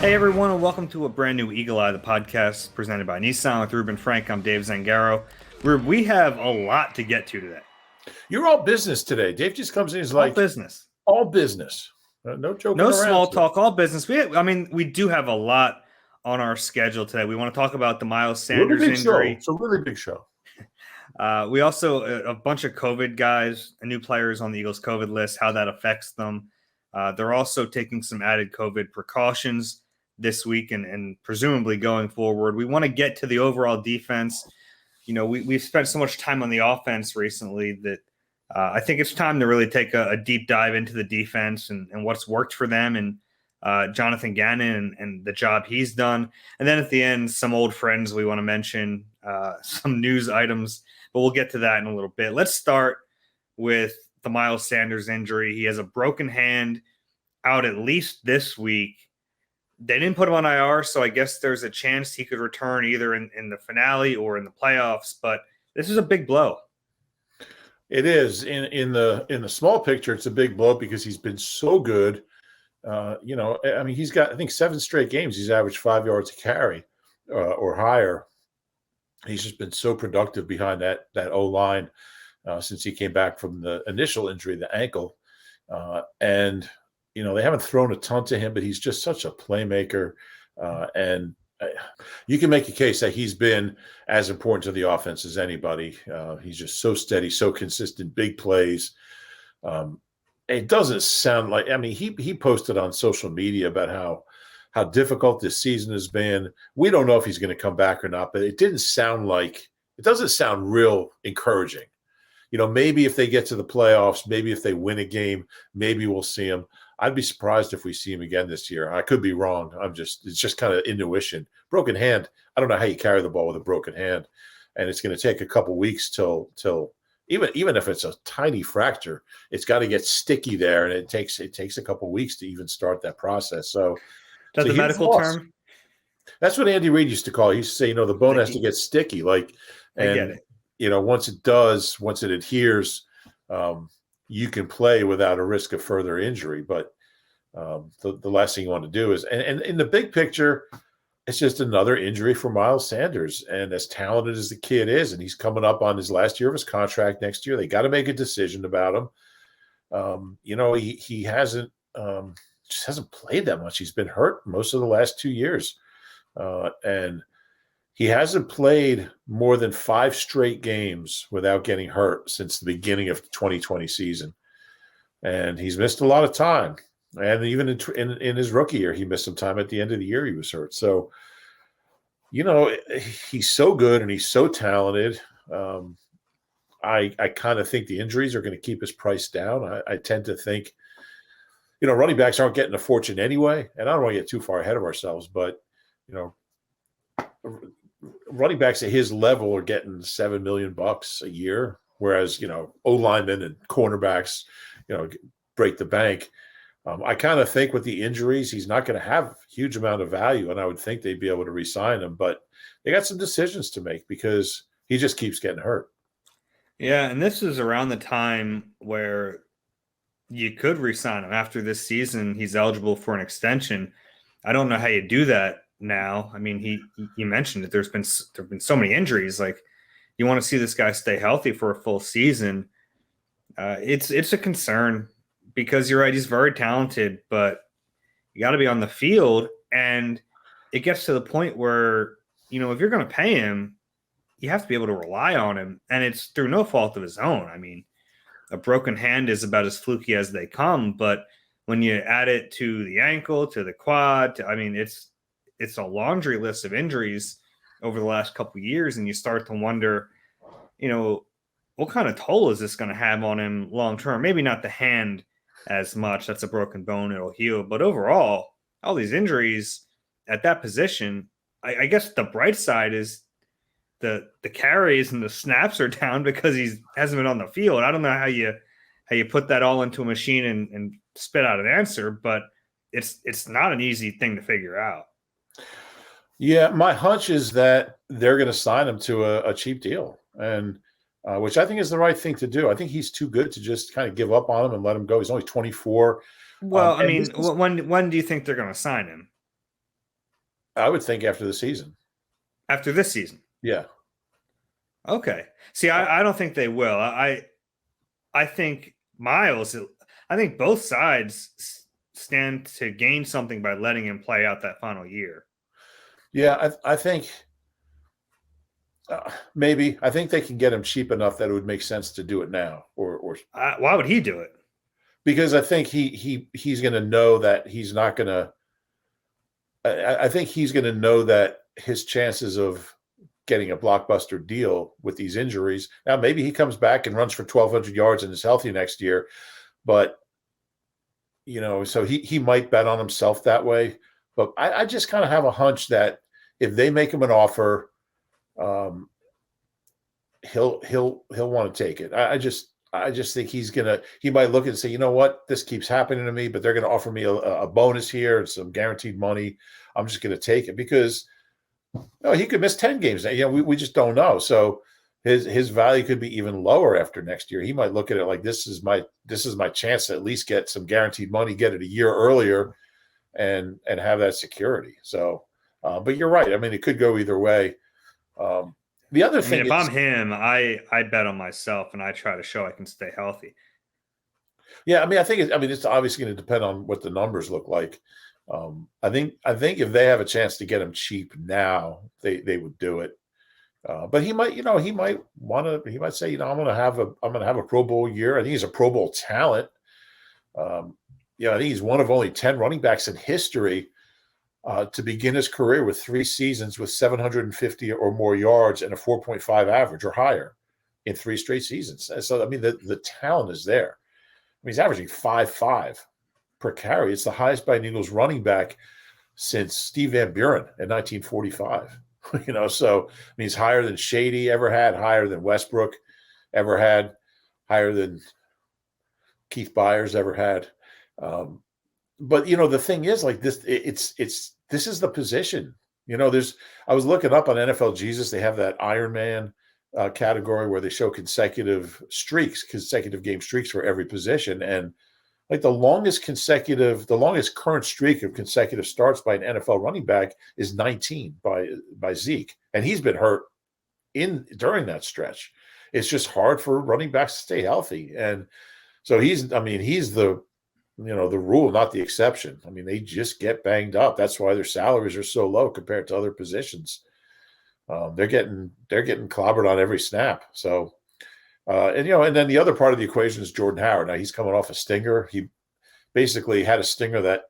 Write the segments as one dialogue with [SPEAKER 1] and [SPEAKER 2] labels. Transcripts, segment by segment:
[SPEAKER 1] Hey everyone, and welcome to a brand new Eagle Eye, the podcast presented by Nissan with Reuben Frank. I'm Dave Zangaro. We have a lot to get to today.
[SPEAKER 2] You're all business today. Dave just comes in and is
[SPEAKER 1] All
[SPEAKER 2] like,
[SPEAKER 1] business,
[SPEAKER 2] all business. No joking
[SPEAKER 1] no
[SPEAKER 2] around
[SPEAKER 1] small
[SPEAKER 2] today.
[SPEAKER 1] talk, all business. We do have a lot on our schedule today. We want to talk about the Miles
[SPEAKER 2] Really
[SPEAKER 1] Sanders
[SPEAKER 2] big show.
[SPEAKER 1] injury.
[SPEAKER 2] It's a really big show.
[SPEAKER 1] We also a bunch of COVID guys, new players on the Eagles COVID list, how that affects them. They're also taking some added COVID precautions this week and presumably going forward. We want to get to the overall defense. You know, we've spent so much time on the offense recently that I think it's time to really take a deep dive into the defense and what's worked for them and Jonathan Gannon and the job he's done. And then at the end, some old friends we want to mention, some news items, but we'll get to that in a little bit. Let's start with the Miles Sanders injury. He has a broken hand, out at least this week. They didn't put him on IR, so I guess there's a chance he could return either in the finale or in the playoffs. But this is a big blow.
[SPEAKER 2] It is in the small picture. It's a big blow because he's been so good. He's got, I think, 7 straight games. He's averaged 5 yards a carry or higher. He's just been so productive behind that O line since he came back from the initial injury, the ankle, and. They haven't thrown a ton to him, but he's just such a playmaker. And you can make a case that he's been as important to the offense as anybody. He's just so steady, so consistent, big plays. It doesn't sound like, he posted on social media about how difficult this season has been. We don't know if he's going to come back or not, but it doesn't sound real encouraging. Maybe if they get to the playoffs, maybe if they win a game, maybe we'll see him. I'd be surprised if we see him again this year. I could be wrong. It's just kind of intuition. Broken hand. I don't know how you carry the ball with a broken hand. And it's going to take a couple weeks till even if it's a tiny fracture, it's got to get sticky there. And it takes a couple weeks to even start that process. So
[SPEAKER 1] That's a medical term.
[SPEAKER 2] That's what Andy Reid used to call it. He used to say, the bone has to get sticky.
[SPEAKER 1] I get it.
[SPEAKER 2] Once it adheres, you can play without a risk of further injury. But the last thing you want to do is, and in the big picture, it's just another injury for Miles Sanders. And as talented as the kid is, and he's coming up on his last year of his contract next year, they got to make a decision about him. He hasn't just hasn't played that much. He's been hurt most of the last 2 years. And he hasn't played more than 5 straight games without getting hurt since the beginning of the 2020 season. And he's missed a lot of time. And even in his rookie year, he missed some time at the end of the year he was hurt. So, he's so good and he's so talented. I kind of think the injuries are going to keep his price down. I tend to think, running backs aren't getting a fortune anyway. And I don't want to get too far ahead of ourselves, but, running backs at his level are getting $7 million a year, whereas O linemen and cornerbacks, break the bank. I kind of think with the injuries, he's not going to have a huge amount of value, and I would think they'd be able to re-sign him. But they got some decisions to make because he just keeps getting hurt.
[SPEAKER 1] Yeah, and this is around the time where you could re-sign him after this season. He's eligible for an extension. I don't know how you do that now. I mean, you mentioned it. There've been so many injuries. Like, you want to see this guy stay healthy for a full season. It's a concern because you're right. He's very talented, but you got to be on the field, and it gets to the point where if you're going to pay him, you have to be able to rely on him, and it's through no fault of his own. I mean, a broken hand is about as fluky as they come, but when you add it to the ankle, to the quad, it's a laundry list of injuries over the last couple of years, and you start to wonder, what kind of toll is this going to have on him long term? Maybe not the hand as much. That's a broken bone. It'll heal. But overall, all these injuries at that position, I guess the bright side is the carries and the snaps are down because he hasn't been on the field. I don't know how you put that all into a machine and spit out an answer, but it's not an easy thing to figure out.
[SPEAKER 2] Yeah, my hunch is that they're going to sign him to a cheap deal, and which I think is the right thing to do. I think he's too good to just kind of give up on him and let him go. He's only 24.
[SPEAKER 1] Well, when do you think they're going to sign him?
[SPEAKER 2] I would think after the season.
[SPEAKER 1] After this season.
[SPEAKER 2] Yeah.
[SPEAKER 1] Okay. See, I don't think they will. I think Miles. I think both sides stand to gain something by letting him play out that final year.
[SPEAKER 2] Yeah, I think maybe. I think they can get him cheap enough that it would make sense to do it now, or
[SPEAKER 1] Why would he do it?
[SPEAKER 2] because I think he's going to know that he's not going to. I think he's going to know that his chances of getting a blockbuster deal with these injuries. Now, maybe he comes back and runs for 1,200 yards and is healthy next year, but so he might bet on himself that way. But I just kind of have a hunch that if they make him an offer, he'll want to take it. I just think he might look and say, you know what, this keeps happening to me, but they're going to offer me a bonus here and some guaranteed money. I'm just going to take it because he could miss 10 games. We just don't know. So his value could be even lower after next year. He might look at it like this is my chance to at least get some guaranteed money, get it a year earlier, and have that security. So, but you're right. I mean, it could go either way. The other thing,
[SPEAKER 1] if I'm him, I bet on myself and I try to show I can stay healthy.
[SPEAKER 2] Yeah, I mean, it's obviously going to depend on what the numbers look like. I think if they have a chance to get him cheap now, they would do it. But he might say, I'm going to have a Pro Bowl year. I think he's a Pro Bowl talent. I think he's one of only 10 running backs in history to begin his career with 3 seasons with 750 or more yards and a 4.5 average or higher in 3 straight seasons. So, I mean, the talent is there. I mean, he's averaging 5.5 per carry. It's the highest by an Eagles running back since Steve Van Buren in 1945. So I mean, he's higher than Shady ever had, higher than Westbrook ever had, higher than Keith Byers ever had. But the thing is, like this, this is the position. I was looking up on NFL Jesus. They have that Iron Man category where they show consecutive game streaks for every position, and like the longest current streak of consecutive starts by an NFL running back is 19 by Zeke, and he's been hurt during that stretch. It's just hard for running backs to stay healthy, and so he's the the rule, not the exception. I mean, they just get banged up. That's why their salaries are so low compared to other positions. They're getting clobbered on every snap. So. And then the other part of the equation is Jordan Howard. Now he's coming off a stinger. He basically had a stinger that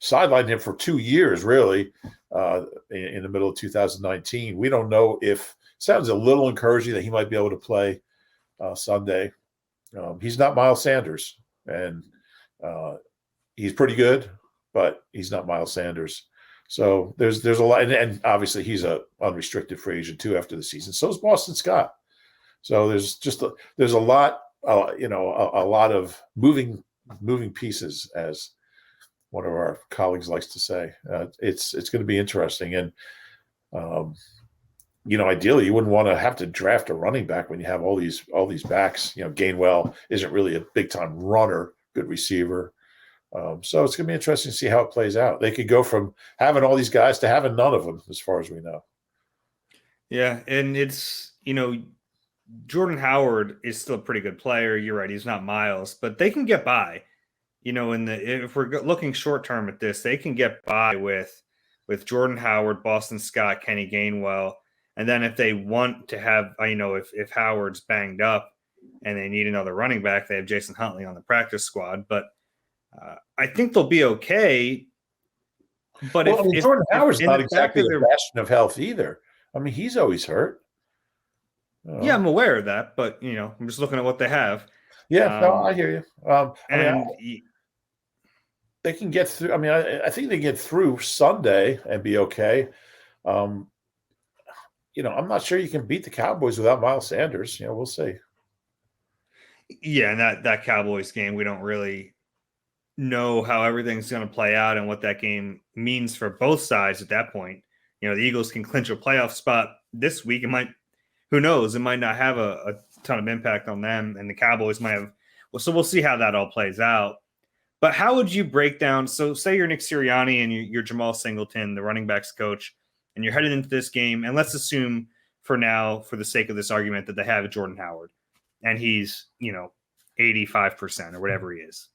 [SPEAKER 2] sidelined him for 2 years, really, in the middle of 2019. We don't know sounds a little encouraging that he might be able to play Sunday. He's not Miles Sanders, and he's pretty good, but he's not Miles Sanders. So there's a lot, and obviously he's a unrestricted free agent too after the season. So is Boston Scott. So there's a lot, a lot of moving pieces, as one of our colleagues likes to say. It's going to be interesting, and ideally you wouldn't want to have to draft a running back when you have all these backs. Gainwell isn't really a big time runner, good receiver. So it's going to be interesting to see how it plays out. They could go from having all these guys to having none of them, as far as we know. Yeah,
[SPEAKER 1] and it's Jordan Howard is still a pretty good player. You're right. He's not Miles, but they can get by, if we're looking short term at this, they can get by with Jordan Howard, Boston Scott, Kenny Gainwell. And then if they want to have, if Howard's banged up and they need another running back, they have Jason Huntley on the practice squad. But I think they'll be okay. But
[SPEAKER 2] Jordan Howard's not exactly a bastion of health either. I mean, he's always hurt.
[SPEAKER 1] Yeah, I'm aware of that, but I'm just looking at what they have.
[SPEAKER 2] Yeah, no, I hear you. They can get through. I mean, I think they get through Sunday and be okay. I'm not sure you can beat the Cowboys without Miles Sanders. We'll see.
[SPEAKER 1] Yeah, and that Cowboys game, we don't really know how everything's going to play out and what that game means for both sides at that point. The Eagles can clinch a playoff spot this week. It might. Who knows? It might not have a ton of impact on them, and the Cowboys might have. Well, so we'll see how that all plays out. But how would you break down? So, say you're Nick Sirianni and you're Jamal Singleton, the running backs coach, and you're headed into this game. And let's assume for now, for the sake of this argument, that they have Jordan Howard and he's, 85% or whatever he is.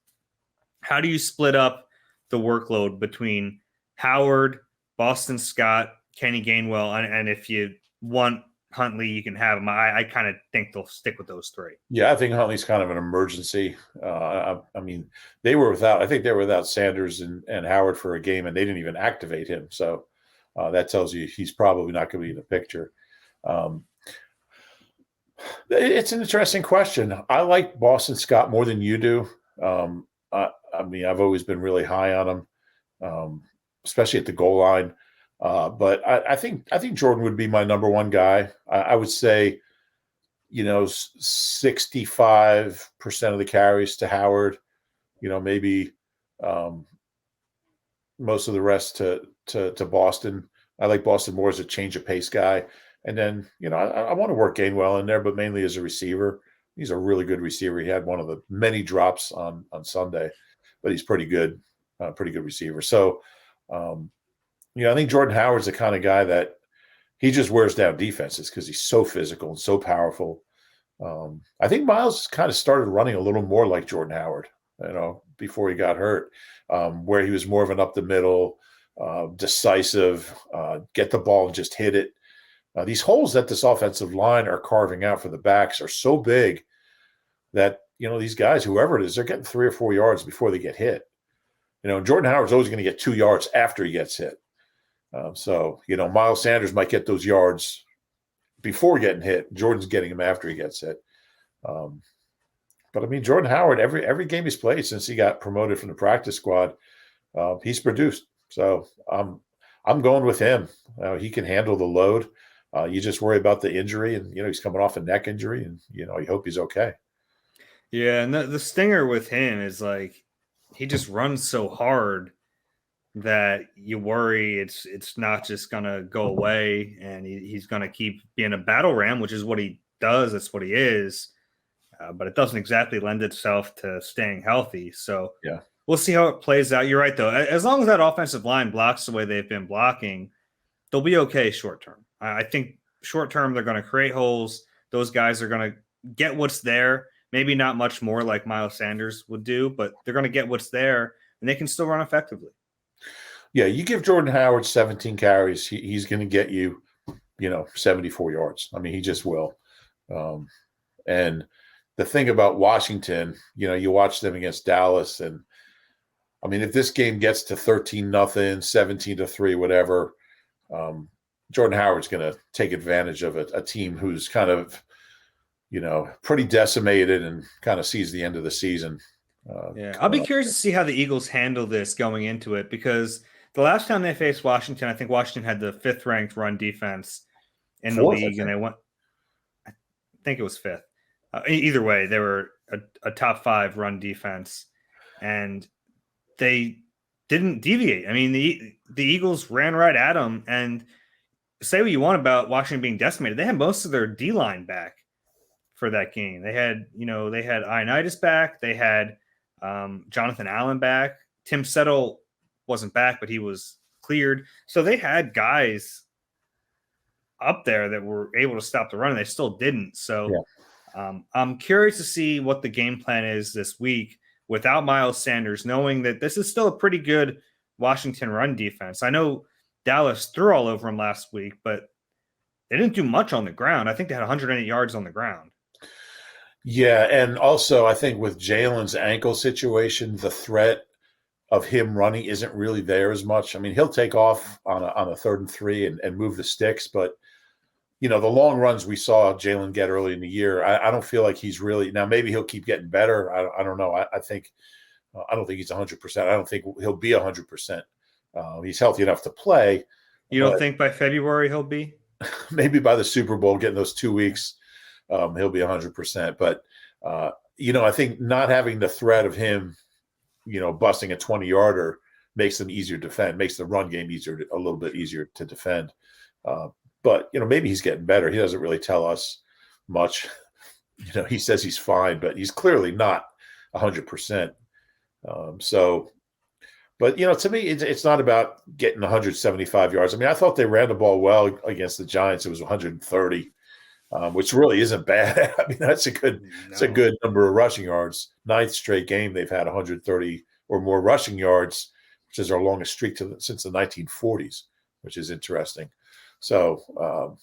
[SPEAKER 1] How do you split up the workload between Howard, Boston Scott, Kenny Gainwell, and if you want Huntley, you can have him. I kind of think they'll stick with those three.
[SPEAKER 2] Yeah, I think Huntley's kind of an emergency. I mean, I think they were without Sanders and Howard for a game, and they didn't even activate him. So that tells you he's probably not going to be in the picture. It's an interesting question. I like Boston Scott more than you do. I mean, I've always been really high on him, especially at the goal line. But I think Jordan would be my number one guy. I would say, 65% of the carries to Howard, maybe most of the rest to Boston. I like Boston more as a change of pace guy. And then, I want to work Gainwell in there, but mainly as a receiver. He's a really good receiver. He had one of the many drops on Sunday, but he's pretty good receiver. So, I think Jordan Howard's the kind of guy that he just wears down defenses because he's so physical and so powerful. I think Miles kind of started running a little more like Jordan Howard, before he got hurt, where he was more of an up the middle, decisive, get the ball and just hit it. These holes that this offensive line are carving out for the backs are so big that, these guys, whoever it is, they're getting 3 or 4 yards before they get hit. Jordan Howard's always going to get 2 yards after he gets hit. So, Miles Sanders might get those yards before getting hit. Jordan's getting them after he gets hit. But I mean, Jordan Howard, every game he's played since he got promoted from the practice squad, he's produced. So I'm going with him. He can handle the load. You just worry about the injury, and he's coming off a neck injury, and you hope he's okay.
[SPEAKER 1] Yeah, and the stinger with him is like he just runs so hard that you worry it's not just gonna go away, and he's gonna keep being a battle ram, which is what he does. That's what he is. But it doesn't exactly lend itself to staying healthy. So
[SPEAKER 2] yeah,
[SPEAKER 1] we'll see how it plays out. You're right, though. As long as that offensive line blocks the way they've been blocking, they'll be okay short term. I think short term they're going to create holes. Those guys are going to get what's there. Maybe not much more like Miles Sanders would do, but they're going to get what's there, and they can still run effectively.
[SPEAKER 2] Yeah, you give Jordan Howard 17 carries, he's going to get you, 74 yards. I mean, he just will. And the thing about Washington, you watch them against Dallas, and I mean, if this game gets to 13-0, 17-3, whatever, Jordan Howard's going to take advantage of a team who's kind of, pretty decimated and kind of sees the end of the season.
[SPEAKER 1] I'll be curious to see how the Eagles handle this going into it, because the last time they faced Washington, I think Washington had the 5th ranked run defense in the league, and they went, I think it was 5th. Either way, they were a top 5 run defense, and they didn't deviate. I mean, the Eagles ran right at them, and say what you want about Washington being decimated, they had most of their D-line back for that game. They had Ioannidis back. They had Jonathan Allen back. Tim Settle wasn't back, but he was cleared. So they had guys up there that were able to stop the run, and they still didn't. So I'm curious to see what the game plan is this week without Miles Sanders, knowing that this is still a pretty good Washington run defense. I know Dallas threw all over him last week, but they didn't do much on the ground. I think they had 108 yards on the ground.
[SPEAKER 2] Yeah, and also I think with Jalen's ankle situation, the threat of him running isn't really there as much. I mean, he'll take off on a 3rd and 3 and move the sticks, but the long runs we saw Jalen get early in the year, I don't feel like he's really – now maybe he'll keep getting better. I don't know. I don't think he's 100%. I don't think he'll be 100%. He's healthy enough to play.
[SPEAKER 1] You don't think by February he'll be?
[SPEAKER 2] Maybe by the Super Bowl, getting those 2 weeks, he'll be 100%. But, I think not having the threat of him, busting a 20-yarder makes them easier to defend, makes the run game a little bit easier to defend. But, maybe he's getting better. He doesn't really tell us much. He says he's fine, but he's clearly not 100%. So, but to me, it's not about getting 175 yards. I mean, I thought they ran the ball well against the Giants. It was 130, which really isn't bad. I mean, it's a
[SPEAKER 1] No.
[SPEAKER 2] good number of rushing yards. Ninth straight game they've had 130 or more rushing yards, which is our longest streak since the 1940s, which is interesting. So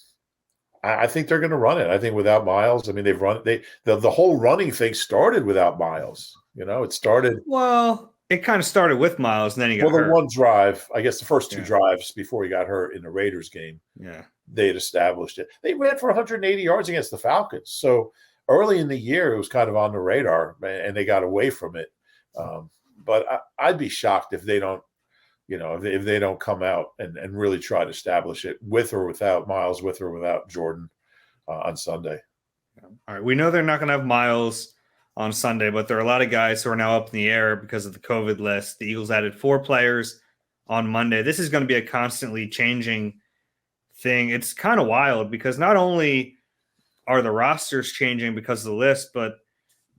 [SPEAKER 2] I think they're going to run it. I think without Miles, I mean, the whole running thing started without Miles. It started.
[SPEAKER 1] Well, it kind of started with Miles, and then he got
[SPEAKER 2] Well, the
[SPEAKER 1] hurt.
[SPEAKER 2] one drive, I guess the first two
[SPEAKER 1] Yeah.
[SPEAKER 2] drives before he got hurt in the Raiders game,
[SPEAKER 1] Yeah.
[SPEAKER 2] they had established it. They ran for 180 yards against the Falcons. So early in the year, it was kind of on the radar, and they got away from it. But I'd be shocked if they don't, if they don't come out and really try to establish it with or without Miles, with or without Jordan on Sunday.
[SPEAKER 1] All right. We know they're not going to have Miles on Sunday, but there are a lot of guys who are now up in the air because of the COVID list. The Eagles added 4 players on Monday. This is going to be a constantly changing thing. It's kind of wild because not only are the rosters changing because of the list, but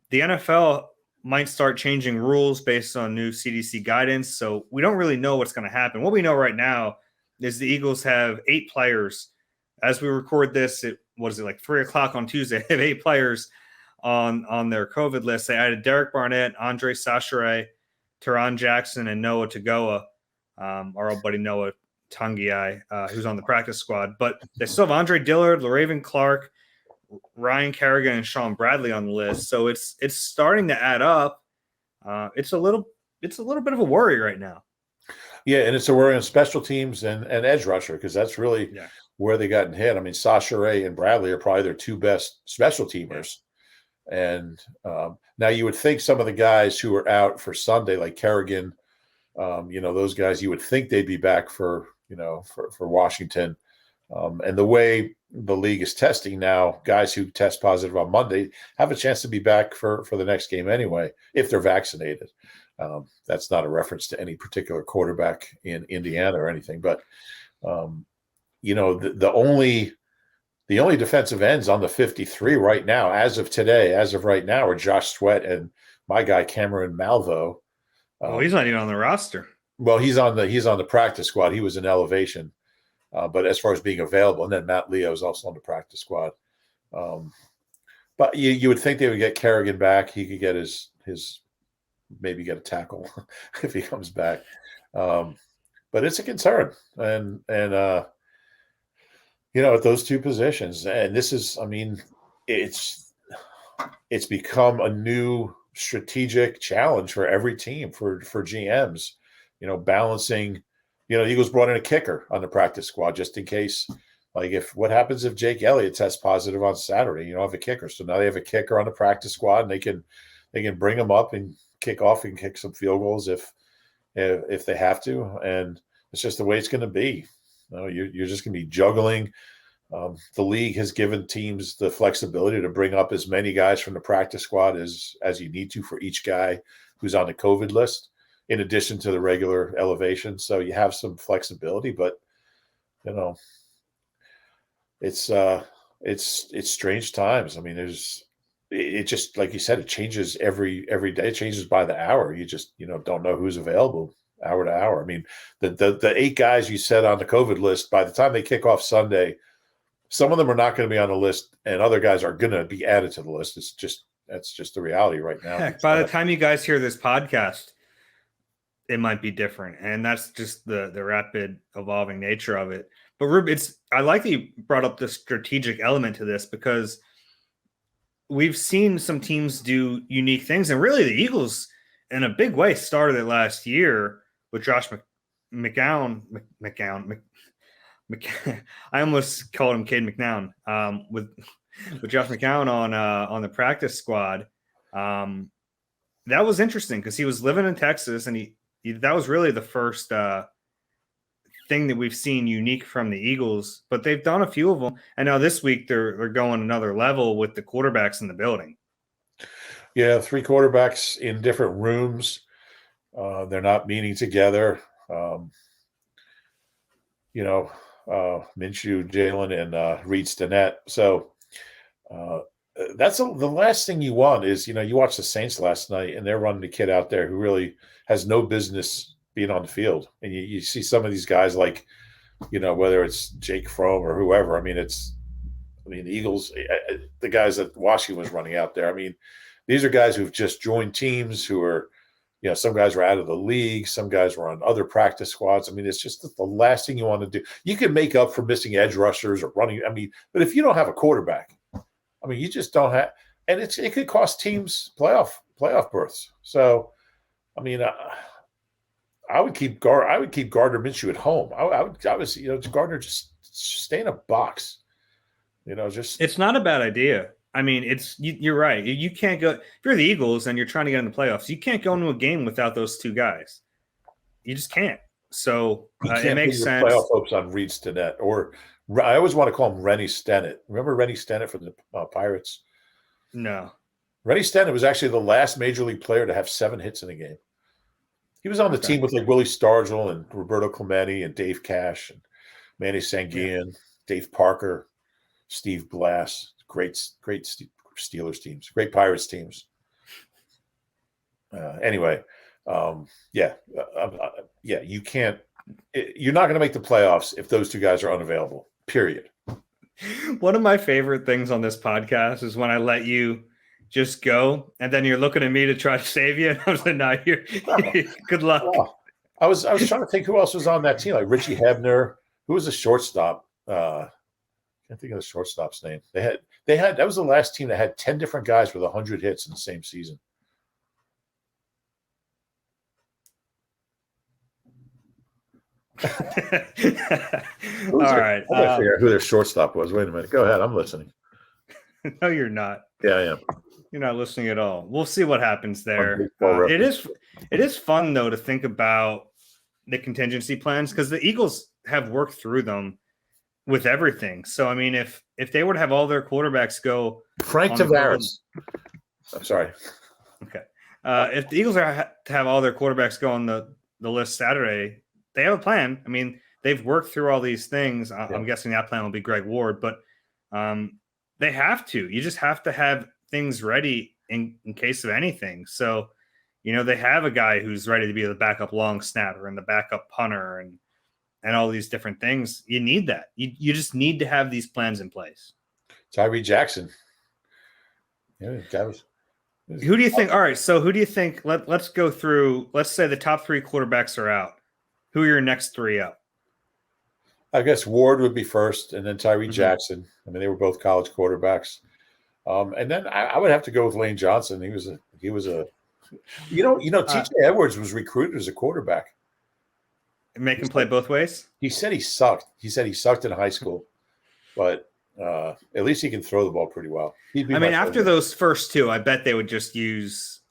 [SPEAKER 1] the NFL might start changing rules based on new CDC guidance. So we don't really know what's going to happen. What we know right now is the Eagles have 8 players. As we record this, like 3:00 on Tuesday? They have 8 players on their COVID list. They added Derek Barnett, Andre Sachare, Teron Jackson, and Noah Togoa, our old buddy Noah Tungiai, who's on the practice squad. But they still have Andre Dillard, LaRaven Clark, Ryan Kerrigan, and Sean Bradley on the list. So it's starting to add up. It's a little bit of a worry right now.
[SPEAKER 2] Yeah, and it's a worry on special teams and edge rusher because that's really where they got hit. I mean, Sachare and Bradley are probably their 2 best special teamers. And now you would think some of the guys who are out for Sunday, like Kerrigan, those guys, you would think they'd be back for Washington. And the way the league is testing now, guys who test positive on Monday have a chance to be back for the next game anyway, if they're vaccinated. That's not a reference to any particular quarterback in Indiana or anything, but the only defensive ends on the 53 right now, as of right now, are Josh Sweat and my guy Cameron Malvo.
[SPEAKER 1] Well, he's not even on the roster.
[SPEAKER 2] Well, he's on the practice squad. He was in elevation, but as far as being available, and then Matt Leo is also on the practice squad. But you would think they would get Kerrigan back. He could get his maybe get a tackle if he comes back. But it's a concern, and at those 2 positions, and this is, I mean, it's become a new strategic challenge for every team, for GMs, balancing, Eagles brought in a kicker on the practice squad just in case, like what happens if Jake Elliott tests positive on Saturday, you don't have a kicker. So now they have a kicker on the practice squad and they can bring him up and kick off and kick some field goals if they have to. And it's just the way it's going to be. You're just going to be juggling. The league has given teams the flexibility to bring up as many guys from the practice squad as you need to for each guy who's on the COVID list, in addition to the regular elevation. So you have some flexibility, but it's strange times. I mean, it just, like you said, it changes every day. It changes by the hour. You just don't know who's available hour to hour. I mean, the 8 guys you said on the COVID list, by the time they kick off Sunday, some of them are not going to be on the list, and other guys are going to be added to the list. That's just the reality right now.
[SPEAKER 1] Heck, by the time you guys hear this podcast, it might be different, and that's just the rapid evolving nature of it. But Reuben, I like that you brought up the strategic element to this because we've seen some teams do unique things, and really the Eagles, in a big way, started it last year with Josh McCown. I almost called him Cade McNown. With Josh McCown on the practice squad. That was interesting because he was living in Texas, and that was really the first thing that we've seen unique from the Eagles. But they've done a few of them, and now this week they're going another level with the quarterbacks in the building.
[SPEAKER 2] Yeah, 3 quarterbacks in different rooms. They're not meeting together. Minshew, Jalen, and Reed Stinnett. So the last thing you want is, you watch the Saints last night and they're running the kid out there who really has no business being on the field. And you see some of these guys like, whether it's Jake Fromm or whoever. I mean, the Eagles, the guys that Washington was running out there. I mean, these are guys who've just joined teams who are, some guys were out of the league. Some guys were on other practice squads. I mean, it's just the last thing you want to do. You can make up for missing edge rushers or running. I mean, but if you don't have a quarterback, I mean, you just don't have, and it could cost teams playoff berths. So, I mean, I would keep Gardner Minshew at home. I would Gardner just stay in a box.
[SPEAKER 1] It's not a bad idea. I mean, you're right. You can't go if you're the Eagles and you're trying to get in the playoffs. You can't go into a game without those two guys. You just can't. So it makes sense.
[SPEAKER 2] Playoff hopes on Reed Stinnett, or I always want to call him Rennie Stennett. Remember Rennie Stennett from the Pirates?
[SPEAKER 1] No.
[SPEAKER 2] Rennie Stennett was actually the last major league player to have 7 hits in a game. He was on the team with like Willie Stargell and Roberto Clemente and Dave Cash and Manny Sanguian, Dave Parker, Steve Blass. Great Steelers teams, great Pirates teams. Anyway, you can't. You're not going to make the playoffs if those two guys are unavailable. Period.
[SPEAKER 1] One of my favorite things on this podcast is when I let you just go, and then you're looking at me to try to save you, and I was like, "No, good luck."
[SPEAKER 2] Oh, I was trying to think who else was on that team, like Richie Hebner, who was a shortstop. Can't think of the shortstop's name. They had that was the last team that had 10 different guys with 100 hits in the same season.
[SPEAKER 1] All right.
[SPEAKER 2] I gotta figure out who their shortstop was. Wait a minute. Go ahead. I'm listening.
[SPEAKER 1] No, you're not.
[SPEAKER 2] Yeah, I am.
[SPEAKER 1] You're not listening at all. We'll see what happens there. It is fun though to think about the contingency plans because the Eagles have worked through them with everything. So, I mean, if they were to have all their quarterbacks go
[SPEAKER 2] Frank Tavares. I'm sorry.
[SPEAKER 1] Okay. If the Eagles are to have all their quarterbacks go on the list Saturday, they have a plan. I mean, they've worked through all these things. I'm guessing that plan will be Greg Ward, but they have to. You just have to have things ready in case of anything. So, they have a guy who's ready to be the backup long snapper and the backup punter and all these different things. You need that. You just need to have these plans in place.
[SPEAKER 2] Tyree Jackson. Yeah,
[SPEAKER 1] who do you think? All right. So who do you think? Let's go through. Let's say the top 3 quarterbacks are out. Who are your next 3 up?
[SPEAKER 2] I guess Ward would be first, and then Tyree Jackson. I mean, they were both college quarterbacks. And then I would have to go with Lane Johnson. He was a TJ Edwards was recruited as a quarterback.
[SPEAKER 1] Make him play both ways?
[SPEAKER 2] He said he sucked. He said he sucked in high school, but at least he can throw the ball pretty well.
[SPEAKER 1] I mean, after those first 2, I bet they would just use,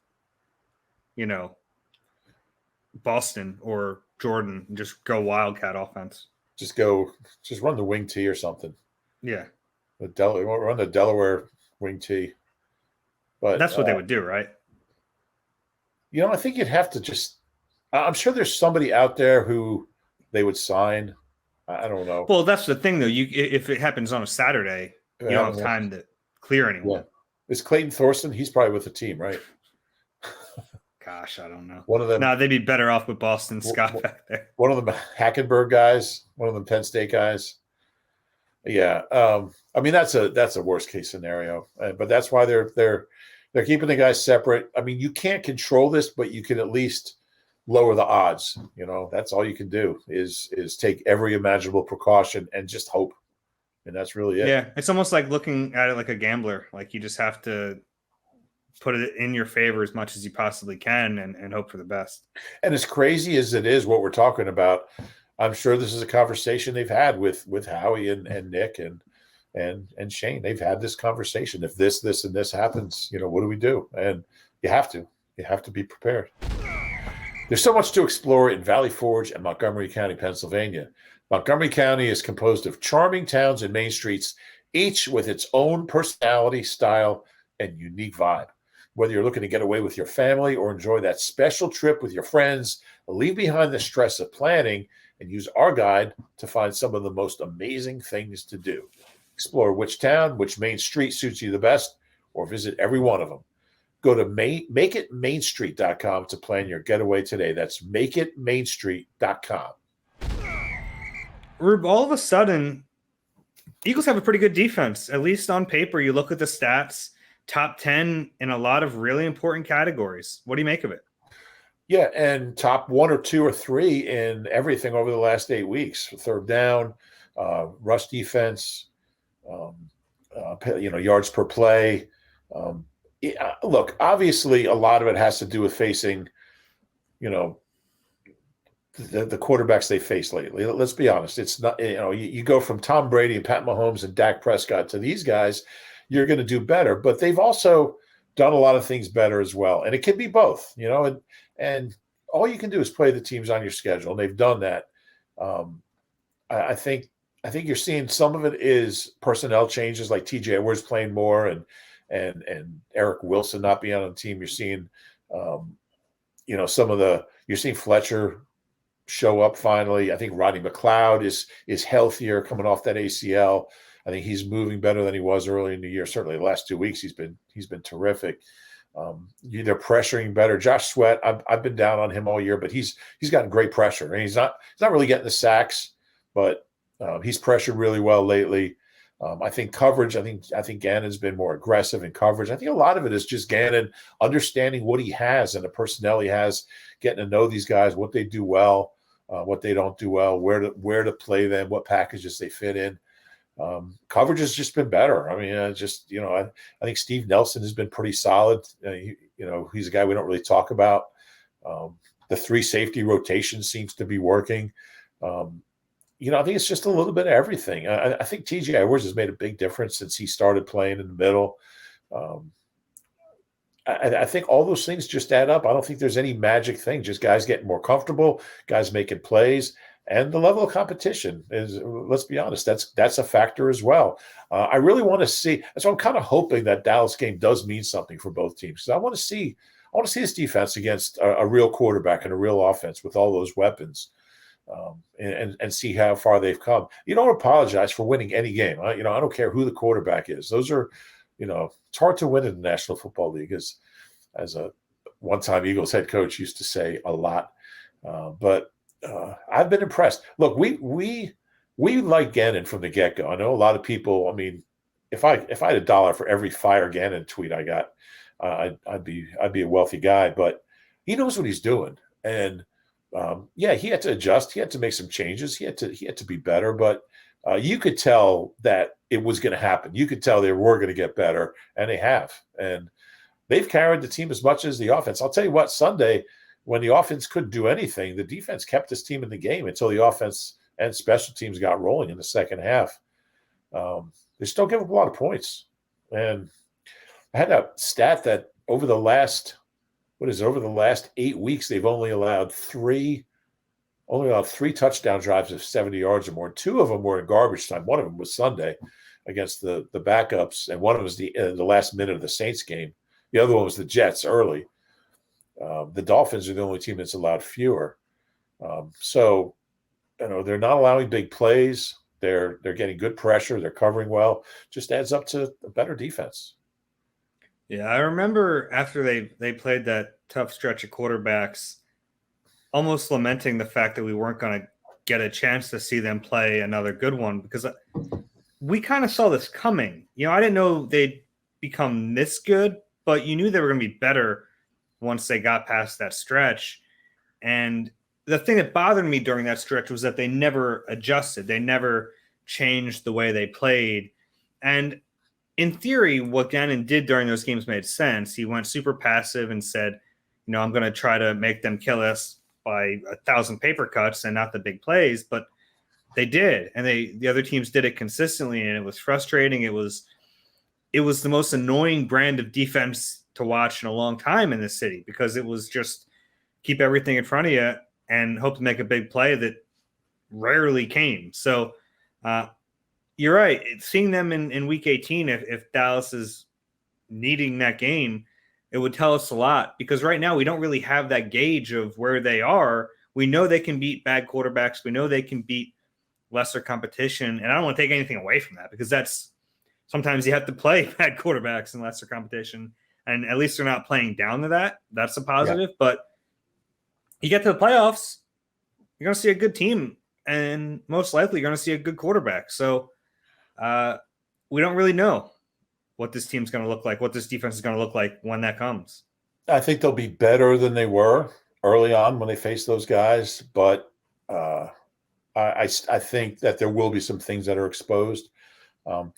[SPEAKER 1] Boston or Jordan and just go Wildcat offense.
[SPEAKER 2] Just run the wing tee or something.
[SPEAKER 1] Yeah.
[SPEAKER 2] Run the Delaware wing tee. But
[SPEAKER 1] that's what they would do, right?
[SPEAKER 2] I think you'd have to just I'm sure there's somebody out there who they would sign. I don't know.
[SPEAKER 1] Well, that's the thing, though. If it happens on a Saturday, you don't have time to clear anyone.
[SPEAKER 2] Yeah. Is Clayton Thorson? He's probably with the team, right?
[SPEAKER 1] Gosh, I don't know.
[SPEAKER 2] One of them.
[SPEAKER 1] No, they'd be better off with Boston Scott back there.
[SPEAKER 2] One of them Hackenberg guys. One of them Penn State guys. Yeah. I mean, that's a worst case scenario, but that's why they're keeping the guys separate. I mean, you can't control this, but you can at least lower the odds. That's all you can do is take every imaginable precaution and just hope. And that's really it.
[SPEAKER 1] Yeah. It's almost like looking at it like a gambler. Like you just have to put it in your favor as much as you possibly can and hope for the best. And
[SPEAKER 2] as crazy as it is what we're talking about, I'm sure this is a conversation they've had with Howie and Nick and Shane. They've had this conversation. If this, and this happens, what do we do? And you have to be prepared. There's so much to explore in Valley Forge and Montgomery County, Pennsylvania. Montgomery County is composed of charming towns and main streets, each with its own personality, style, and unique vibe. Whether you're looking to get away with your family or enjoy that special trip with your friends, leave behind the stress of planning and use our guide to find some of the most amazing things to do. Explore which town, which main street suits you the best, or visit every one of them. Go to makeitmainstreet.com to plan your getaway today. That's makeitmainstreet.com.
[SPEAKER 1] Rube, all of a sudden, Eagles have a pretty good defense, at least on paper. You look at the stats, top 10 in a lot of really important categories. What do you make of it?
[SPEAKER 2] Yeah, and top 1 or 2 or 3 in everything over the last 8 weeks. Third down, rush defense, yards per play. Look, obviously, a lot of it has to do with facing, the quarterbacks they face lately. Let's be honest. It's not, you go from Tom Brady and Pat Mahomes and Dak Prescott to these guys, you're going to do better. But they've also done a lot of things better as well. And it can be both, and all you can do is play the teams on your schedule. And they've done that. I think you're seeing some of it is personnel changes, like TJ Edwards playing more and Eric Wilson not being on the team. You're seeing, you're seeing Fletcher show up finally. I think Rodney McLeod is healthier coming off that ACL. I think he's moving better than he was early in the year. Certainly the last 2 weeks, he's been terrific. They're pressuring better. Josh Sweat, I've been down on him all year, but he's gotten great pressure. And he's not really getting the sacks, but he's pressured really well lately. I think coverage. I think Gannon's been more aggressive in coverage. I think a lot of it is just Gannon understanding what he has and the personnel he has, getting to know these guys, what they do well, what they don't do well, where to play them, what packages they fit in. Coverage has just been better. I mean, I think Steve Nelson has been pretty solid. He's a guy we don't really talk about. The 3 safety rotation seems to be working. I think it's just a little bit of everything. I think TJ Edwards has made a big difference since he started playing in the middle. I think all those things just add up. I don't think there's any magic thing. Just guys getting more comfortable, guys making plays. And the level of competition is, let's be honest, that's a factor as well. I really want to see. So I'm kind of hoping that Dallas game does mean something for both teams. Because I want to see this defense against a real quarterback and a real offense with all those weapons, and see how far they've come. You don't apologize for winning any game. I don't care who the quarterback is. Those are, it's hard to win in the National Football League, as a one-time Eagles head coach used to say a lot. But I've been impressed. Look, we like Gannon from the get-go. I know a lot of people. I mean, if I had $1 for every fire Gannon tweet I got, I'd be a wealthy guy. But he knows what he's doing, and he had to adjust. He had to make some changes. He had to be better. But you could tell that it was going to happen. You could tell they were going to get better, and they have. And they've carried the team as much as the offense. I'll tell you what, Sunday, when the offense couldn't do anything, the defense kept this team in the game until the offense and special teams got rolling in the second half. They still give up a lot of points. And I had a stat that over the last 8 weeks, they've only allowed three touchdown drives of 70 yards or more. 2 of them were in garbage time. One of them was Sunday against the backups, and one of them was the last minute of the Saints game. The other one was the Jets early. The Dolphins are the only team that's allowed fewer. So they're not allowing big plays. They're getting good pressure. They're covering well. Just adds up to a better defense.
[SPEAKER 1] Yeah, I remember after they played that tough stretch of quarterbacks, almost lamenting the fact that we weren't going to get a chance to see them play another good one, because we kind of saw this coming. I didn't know they'd become this good, but you knew they were going to be better once they got past that stretch. And the thing that bothered me during that stretch was that they never adjusted. They never changed the way they played. And in theory, what Gannon did during those games made sense. He went super passive and said, I'm going to try to make them kill us by 1,000 paper cuts and not the big plays. But they did. And the other teams did it consistently. And it was frustrating. It was the most annoying brand of defense to watch in a long time in this city, because it was just keep everything in front of you and hope to make a big play that rarely came. So you're right. Seeing them in week 18, if Dallas is needing that game, it would tell us a lot, because right now we don't really have that gauge of where they are. We know they can beat bad quarterbacks. We know they can beat lesser competition. And I don't want to take anything away from that, because that's sometimes you have to play bad quarterbacks in lesser competition, and at least they're not playing down to that. That's a positive. But you get to the playoffs, you're going to see a good team, and most likely you're going to see a good quarterback. So we don't really know what this team's going to look like, what this defense is going to look like when that comes.
[SPEAKER 2] I think they'll be better than they were early on when they faced those guys, but I think that there will be some things that are exposed. The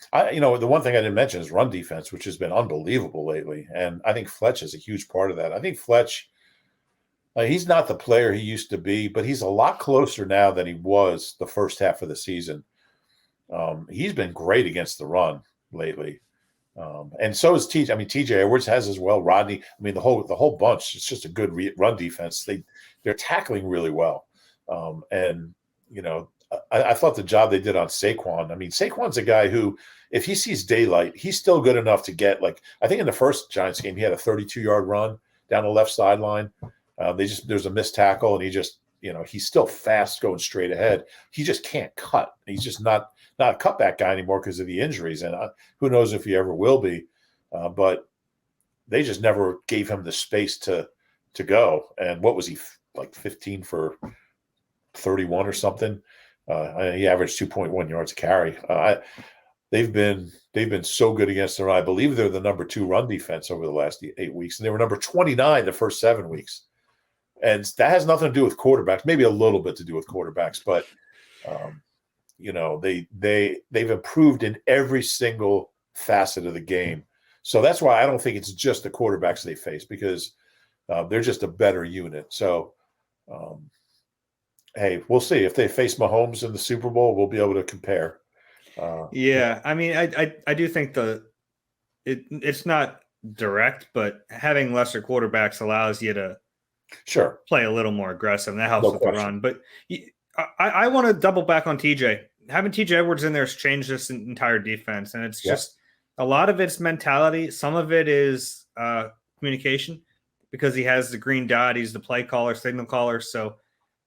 [SPEAKER 2] one thing I didn't mention is run defense, which has been unbelievable lately, and I think Fletch is a huge part of that. I think Fletch, he's not the player he used to be, but he's a lot closer now than he was the first half of the season. He's been great against the run lately. And so is TJ. I mean, TJ Edwards has as well. Rodney. I mean, the whole bunch. It's just a good run defense. They're tackling really well. And I thought the job they did on Saquon. I mean, Saquon's a guy who, if he sees daylight, he's still good enough to get, like, I think in the first Giants game he had a 32-yard run down the left sideline. There's a missed tackle, and he's still fast going straight ahead. He just can't cut. He's just not a cutback guy anymore because of the injuries, and who knows if he ever will be. But they just never gave him the space to go. And what was he, like 15 for 31 or something? He averaged 2.1 yards a carry. They've been so good against the run. I believe they're the number 2 run defense over the last 8 weeks, and they were number 29 the first 7 weeks. And that has nothing to do with quarterbacks, maybe a little bit to do with quarterbacks, but they've improved in every single facet of the game. So that's why I don't think it's just the quarterbacks they face, because they're just a better unit. So, hey, we'll see. If they face Mahomes in the Super Bowl, we'll be able to compare.
[SPEAKER 1] I mean, I do think it's not direct, but having lesser quarterbacks allows you to play a little more aggressive, and that helps with the run. But I want to double back on TJ. Having TJ Edwards in there has changed this entire defense, and it's just a lot of it's mentality. Some of it is communication, because he has the green dot. He's the play caller, signal caller. So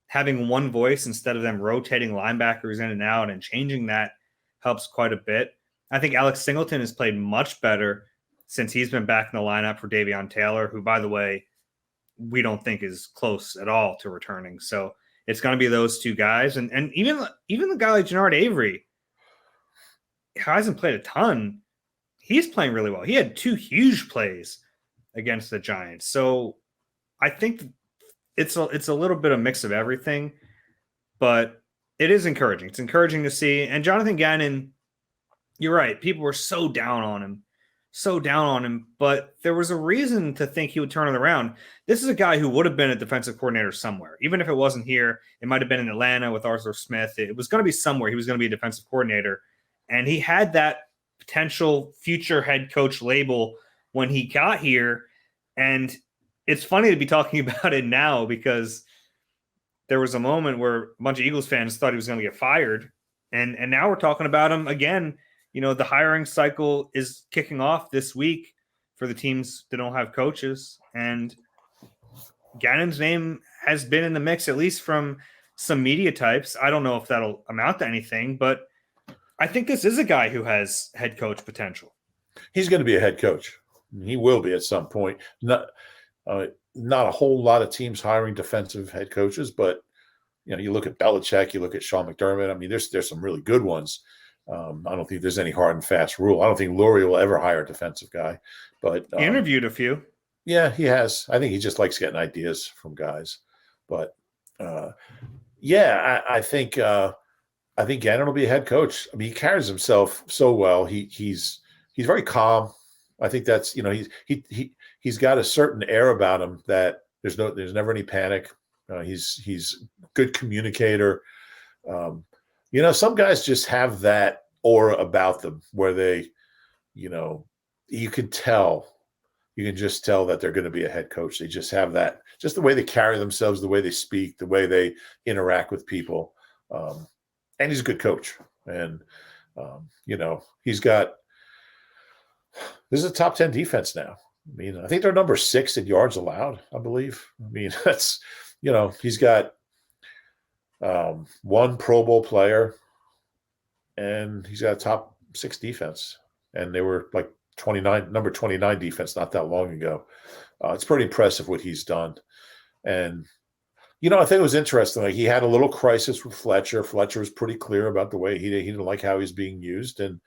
[SPEAKER 1] having one voice instead of them rotating linebackers in and out and changing that helps quite a bit. I think Alex Singleton has played much better since he's been back in the lineup for Davion Taylor, who, by the way, we don't think is close at all to returning. So it's going to be those two guys. And even the guy like Jannard Avery, who hasn't played a ton, he's playing really well. He had 2 huge plays against the Giants. So I think it's a little bit of mix of everything, but it is encouraging. It's encouraging to see. And Jonathan Gannon, you're right. People were so down on him, but there was a reason to think he would turn it around. This is a guy who would have been a defensive coordinator somewhere. Even if it wasn't here, it might have been in Atlanta with Arthur Smith. It was going to be somewhere. He was going to be a defensive coordinator. And he had that potential future head coach label when he got here. And it's funny to be talking about it now, because there was a moment where a bunch of Eagles fans thought he was going to get fired. And now we're talking about him again. The hiring cycle is kicking off this week for the teams that don't have coaches. And Gannon's name has been in the mix, at least from some media types. I don't know if that'll amount to anything, but I think this is a guy who has head coach potential.
[SPEAKER 2] He's going to be a head coach. He will be at some point. Not a whole lot of teams hiring defensive head coaches, but you look at Belichick, you look at Sean McDermott. I mean, there's some really good ones. I don't think there's any hard and fast rule. I don't think Lurie will ever hire a defensive guy, but
[SPEAKER 1] he interviewed a few.
[SPEAKER 2] Yeah, he has. I think he just likes getting ideas from guys. But I think Gannon will be a head coach. I mean, he carries himself so well. He's very calm. I think that's he's got a certain air about him that there's never any panic. He's a good communicator. Some guys just have that aura about them where they, you can just tell that they're going to be a head coach. They just have that, just the way they carry themselves, the way they speak, the way they interact with people. And he's a good coach. And, this is a top 10 defense now. I mean, I think they're number 6 in yards allowed, I believe. I mean, that's, he's got one Pro Bowl player, and he's got a top 6 defense. and they were like number 29 defense not that long ago. It's pretty impressive what he's done. And, I think it was interesting. Like, he had a little crisis with Fletcher. Fletcher was pretty clear about the way he didn't like how he's being used. And,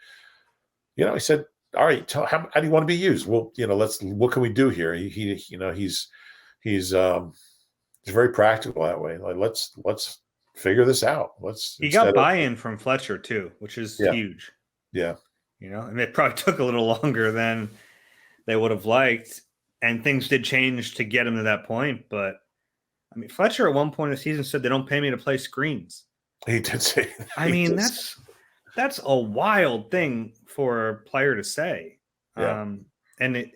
[SPEAKER 2] he said, all right, how do you want to be used? Well, what can we do here? He's very practical that way. Like, let's figure this out.
[SPEAKER 1] He got buy-in from Fletcher too, which is huge.
[SPEAKER 2] Yeah.
[SPEAKER 1] It probably took a little longer than they would have liked, and things did change to get him to that point. But Fletcher at one point in the season said they don't pay me to play screens.
[SPEAKER 2] He did say
[SPEAKER 1] that. That's a wild thing for a player to say.
[SPEAKER 2] Yeah.
[SPEAKER 1] And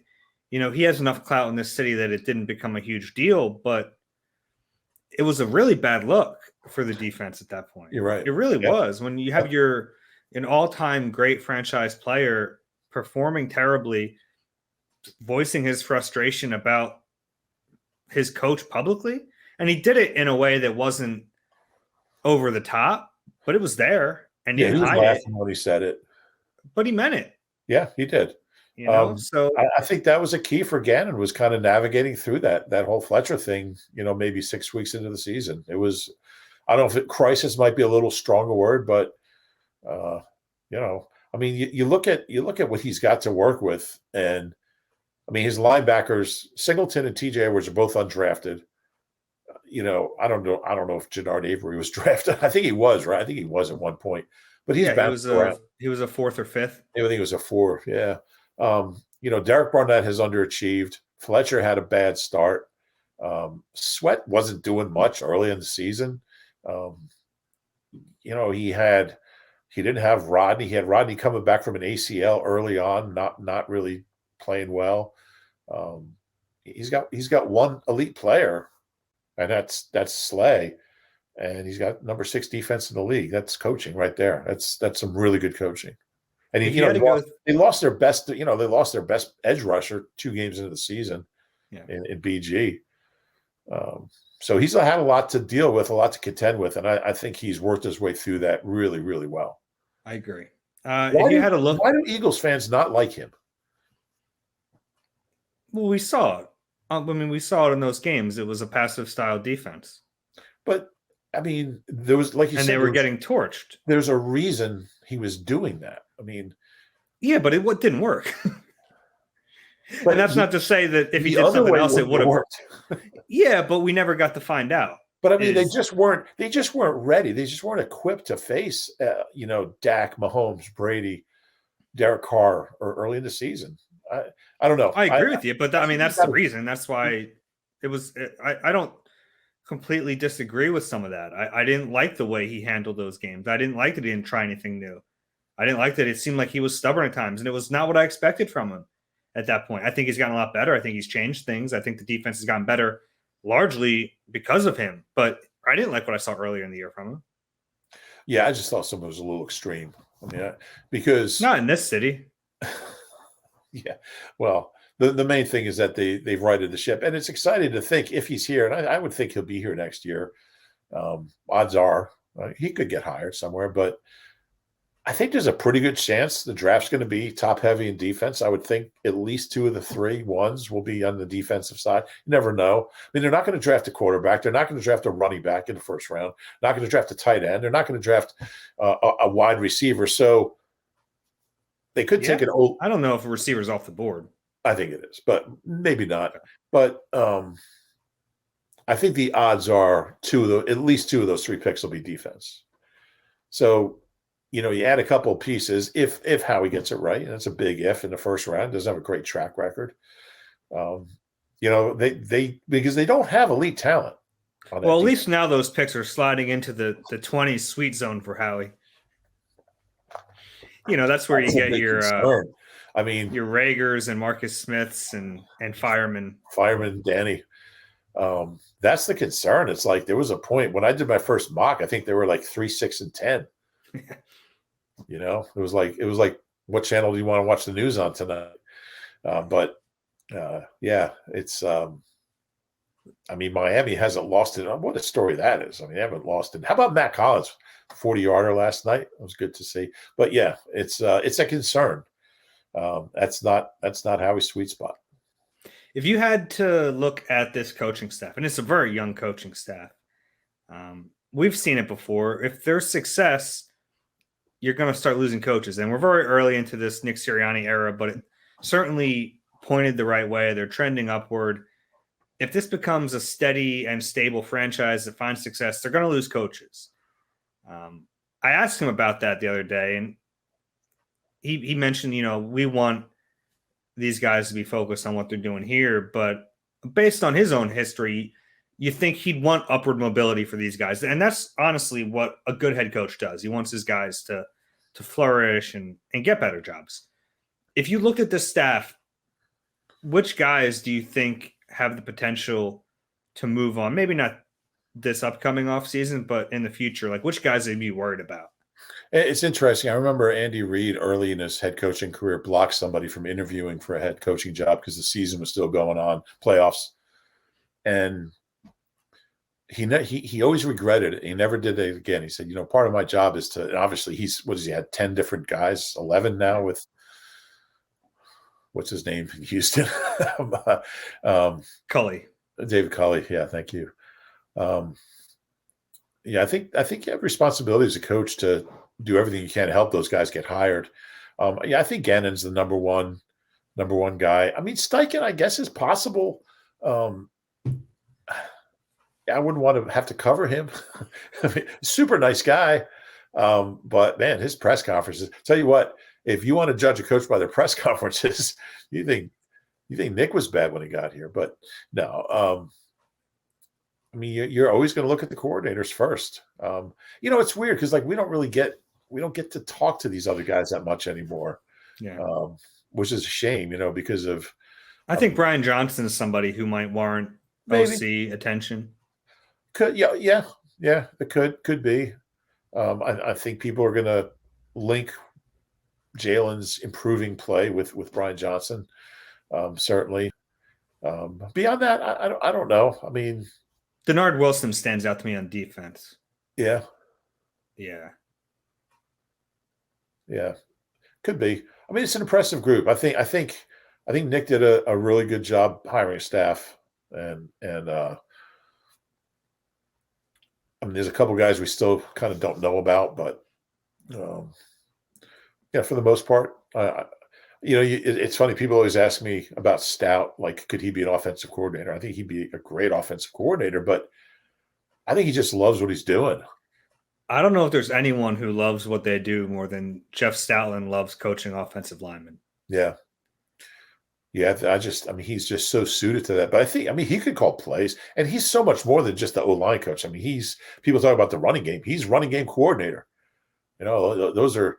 [SPEAKER 1] he has enough clout in this city that it didn't become a huge deal, but it was a really bad look for the defense at that point.
[SPEAKER 2] You're right.
[SPEAKER 1] It really was. When you have an all-time great franchise player performing terribly, voicing his frustration about his coach publicly, and he did it in a way that wasn't over the top, but it was there. And
[SPEAKER 2] he was laughing when he said it,
[SPEAKER 1] but he meant it.
[SPEAKER 2] Yeah, he did.
[SPEAKER 1] So
[SPEAKER 2] I think that was a key for Gannon, was kind of navigating through that whole Fletcher thing. Maybe 6 weeks into the season, it was. I don't know if crisis might be a little stronger word, but you look at what he's got to work with, and his linebackers, Singleton and TJ Edwards, are both undrafted. I don't know if Jannard Avery was drafted. I think he was, right? I think he was at one point, but he was
[SPEAKER 1] a fourth or fifth.
[SPEAKER 2] I think it was a fourth. Yeah. Derek Barnett has underachieved. Fletcher had a bad start. Sweat wasn't doing much early in the season. He didn't have Rodney. He had Rodney coming back from an ACL early on, not really playing well. He's got one elite player, and that's Slay, and he's got number 6 defense in the league. That's coaching right there. That's some really good coaching. And they lost their best. They lost their best edge rusher 2 games into the season, in BG. So he's had a lot to deal with, a lot to contend with, and I think he's worked his way through that really, really well.
[SPEAKER 1] I agree.
[SPEAKER 2] Why do Eagles fans not like him?
[SPEAKER 1] Well, we saw it. We saw it in those games. It was a passive style defense.
[SPEAKER 2] But there was, like you said,
[SPEAKER 1] and they were getting torched.
[SPEAKER 2] There's a reason he was doing that.
[SPEAKER 1] Yeah, but it didn't work. And that's not to say that if he did something else, it would have worked. Yeah, but we never got to find out.
[SPEAKER 2] But they just weren't ready. They just weren't equipped to face, Dak, Mahomes, Brady, Derek Carr, or early in the season. I don't know.
[SPEAKER 1] I agree with you, but that's the reason. That's why it was. I don't completely disagree with some of that. I didn't like the way he handled those games. I didn't like that he didn't try anything new. I didn't like that it seemed like he was stubborn at times, and it was not what I expected from him at that point. I think he's gotten a lot better. I think he's changed things. I think the defense has gotten better largely because of him, but I didn't like what I saw earlier in the year from him.
[SPEAKER 2] Yeah, I just thought some of it was a little extreme. Because
[SPEAKER 1] not in this city.
[SPEAKER 2] Yeah, well, the main thing is that they've righted the ship, and it's exciting to think if he's here, and I would think he'll be here next year. Odds are he could get hired somewhere, but I think there's a pretty good chance the draft's going to be top heavy in defense. I would think at least 2 of the 3 ones will be on the defensive side. You never know. They're not going to draft a quarterback. They're not going to draft a running back in the first round. Not going to draft a tight end. They're not going to draft a wide receiver. So they could take an old.
[SPEAKER 1] I don't know if a receiver's off the board.
[SPEAKER 2] I think it is, but maybe not. But I think the odds are at least 2 of those 3 picks will be defense. So, you add a couple of pieces if Howie gets it right, and it's a big if in the first round. Doesn't have a great track record. They because they don't have elite talent.
[SPEAKER 1] Well, at least now those picks are sliding into the 20s sweet zone for Howie. That's where you get your your Ragers and Marcus Smiths and Fireman.
[SPEAKER 2] Danny. That's the concern. It's like there was a point when I did my first mock, I think they were like 3, 6, and 10. It was like, what channel do you want to watch the news on tonight? It's Miami hasn't lost it. What a story that is. They haven't lost it. How about Matt Collins? 40-yarder last night. It was good to see. But yeah, it's a concern. That's not Howie's sweet spot.
[SPEAKER 1] If you had to look at this coaching staff, and it's a very young coaching staff, we've seen it before. If there's success, you're going to start losing coaches. And we're very early into this Nick Sirianni era, but it certainly pointed the right way. They're trending upward. If this becomes a steady and stable franchise that finds success, they're going to lose coaches. I asked him about that the other day, and he mentioned, we want these guys to be focused on what they're doing here, but based on his own history, you think he'd want upward mobility for these guys. And that's honestly what a good head coach does. He wants his guys to flourish and get better jobs. If you look at this staff, which guys do you think have the potential to move on? Maybe not this upcoming offseason, but in the future, like which guys would you be worried about?
[SPEAKER 2] It's interesting. I remember Andy Reid early in his head coaching career blocked somebody from interviewing for a head coaching job because the season was still going on, playoffs. And he always regretted it. He never did it again. He said, part of my job is to, and obviously he had 10 different guys, 11 now with, what's his name in Houston?
[SPEAKER 1] Culley.
[SPEAKER 2] David Culley. Yeah. Thank you. I think you have responsibility as a coach to do everything you can to help those guys get hired. I think Gannon's the number one guy. I mean, Steichen, I guess, is possible. I wouldn't want to have to cover him. I mean, super nice guy. But man, his press conferences, tell you what, if you want to judge a coach by their press conferences, you think Nick was bad when he got here, but no. I mean, you're always going to look at the coordinators first. It's weird because we don't get to talk to these other guys that much anymore.
[SPEAKER 1] Yeah.
[SPEAKER 2] Which is a shame, because of.
[SPEAKER 1] I think Brian Johnson is somebody who might warrant OC attention.
[SPEAKER 2] Could it could be. I think people are going to link Jalen's improving play with Brian Johnson, certainly. Beyond that, I don't know. I mean,
[SPEAKER 1] Denard Wilson stands out to me on defense.
[SPEAKER 2] Yeah. Could be. I mean, it's an impressive group. I think Nick did a really good job hiring staff, and I mean, there's a couple guys we still kind of don't know about, but for the most part, it's funny. People always ask me about Stout. Like, could he be an offensive coordinator? I think he'd be a great offensive coordinator, but I think he just loves what he's doing.
[SPEAKER 1] I don't know if there's anyone who loves what they do more than Jeff Stoutland loves coaching offensive linemen.
[SPEAKER 2] Yeah. He's just so suited to that. But he could call plays, and he's so much more than just the O-line coach. I mean, people talk about the running game. He's running game coordinator. Those are,